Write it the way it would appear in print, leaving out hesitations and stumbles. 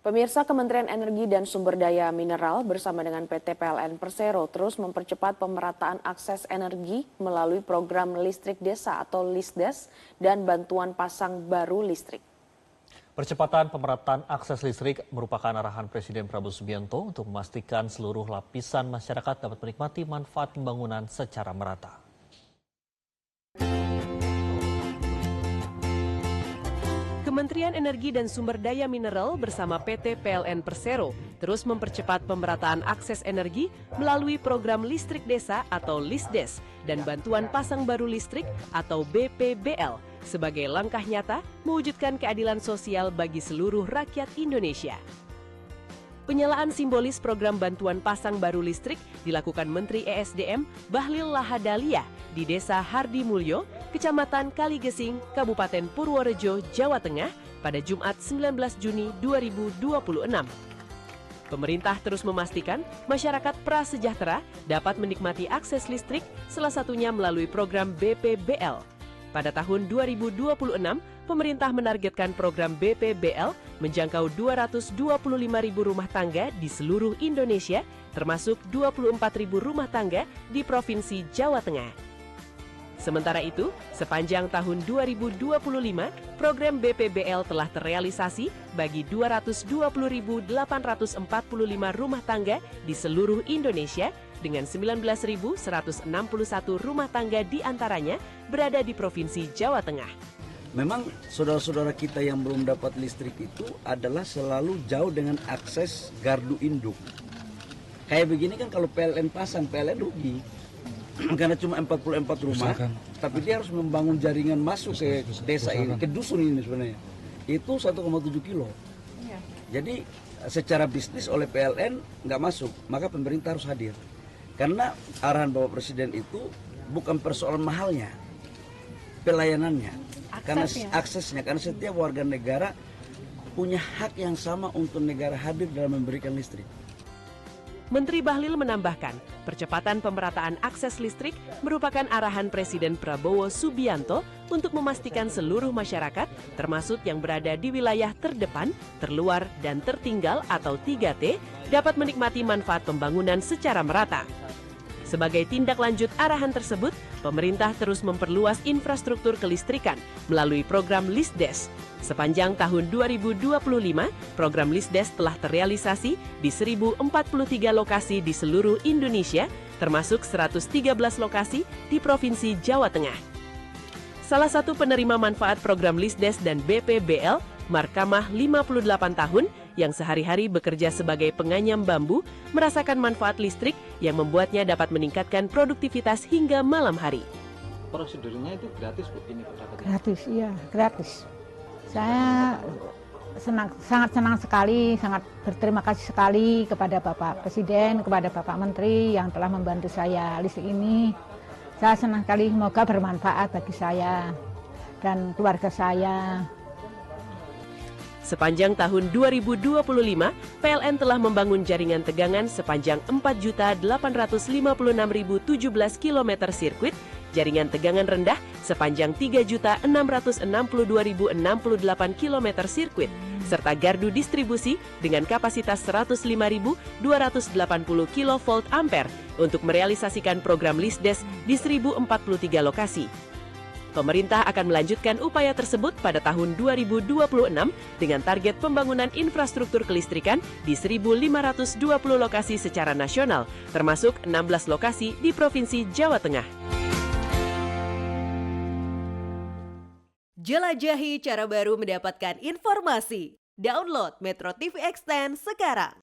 Pemirsa, Kementerian Energi dan Sumber Daya Mineral bersama dengan PT PLN Persero terus mempercepat pemerataan akses energi melalui program listrik desa atau LISDES dan bantuan pasang baru listrik. Percepatan pemerataan akses listrik merupakan arahan Presiden Prabowo Subianto untuk memastikan seluruh lapisan masyarakat dapat menikmati manfaat pembangunan secara merata. Kementerian Energi dan Sumber Daya Mineral bersama PT PLN Persero terus mempercepat pemerataan akses energi melalui program listrik desa atau LISDES dan bantuan pasang baru listrik atau BPBL sebagai langkah nyata mewujudkan keadilan sosial bagi seluruh rakyat Indonesia. Penyalaan simbolis program bantuan pasang baru listrik dilakukan Menteri ESDM Bahlil Lahadalia di Desa Hardi Mulyo, Kecamatan Kaligesing, Kabupaten Purworejo, Jawa Tengah pada Jumat 19 Juni 2026. Pemerintah terus memastikan masyarakat prasejahtera dapat menikmati akses listrik, salah satunya melalui program BPBL. Pada tahun 2026, pemerintah menargetkan program BPBL menjangkau 225.000 rumah tangga di seluruh Indonesia, termasuk 24.000 rumah tangga di Provinsi Jawa Tengah. Sementara itu, sepanjang tahun 2025, program BPBL telah terrealisasi bagi 220.845 rumah tangga di seluruh Indonesia dengan 19.161 rumah tangga diantaranya berada di Provinsi Jawa Tengah. Memang saudara-saudara kita yang belum dapat listrik itu adalah selalu jauh dengan akses gardu induk. Kayak begini kan kalau PLN pasang, PLN rugi. Karena cuma 44 rumah, tapi dia harus membangun jaringan masuk ke desa ini, ke dusun ini sebenarnya. Itu 1,7 kilo. Jadi secara bisnis oleh PLN nggak masuk, maka pemerintah harus hadir. Karena arahan Bapak Presiden itu bukan persoalan mahalnya, pelayanannya, karena aksesnya, karena setiap warga negara punya hak yang sama untuk negara hadir dalam memberikan listrik. Menteri Bahlil menambahkan, percepatan pemerataan akses listrik merupakan arahan Presiden Prabowo Subianto untuk memastikan seluruh masyarakat, termasuk yang berada di wilayah terdepan, terluar, dan tertinggal atau 3T, dapat menikmati manfaat pembangunan secara merata. Sebagai tindak lanjut arahan tersebut, pemerintah terus memperluas infrastruktur kelistrikan melalui program LISDES. Sepanjang tahun 2025, program LISDES telah terrealisasi di 1.043 lokasi di seluruh Indonesia, termasuk 113 lokasi di Provinsi Jawa Tengah. Salah satu penerima manfaat program LISDES dan BPBL, Markamah 58 tahun, yang sehari-hari bekerja sebagai penganyam bambu, merasakan manfaat listrik yang membuatnya dapat meningkatkan produktivitas hingga malam hari. Prosedurnya itu gratis, Bu? Ini gratis, iya, gratis. Saya sangat senang sekali, sangat berterima kasih sekali kepada Bapak Presiden, kepada Bapak Menteri yang telah membantu saya listrik ini. Saya senang sekali, semoga bermanfaat bagi saya dan keluarga saya. Sepanjang tahun 2025, PLN telah membangun jaringan tegangan sepanjang 4.856.017 km sirkuit, jaringan tegangan rendah sepanjang 3.662.068 km sirkuit, serta gardu distribusi dengan kapasitas 105.280 kV ampere untuk merealisasikan program LISDES di 1.043 lokasi. Pemerintah akan melanjutkan upaya tersebut pada tahun 2026 dengan target pembangunan infrastruktur kelistrikan di 1.520 lokasi secara nasional, termasuk 16 lokasi di Provinsi Jawa Tengah. Jelajahi cara baru mendapatkan informasi. Download Metro TV Extend sekarang.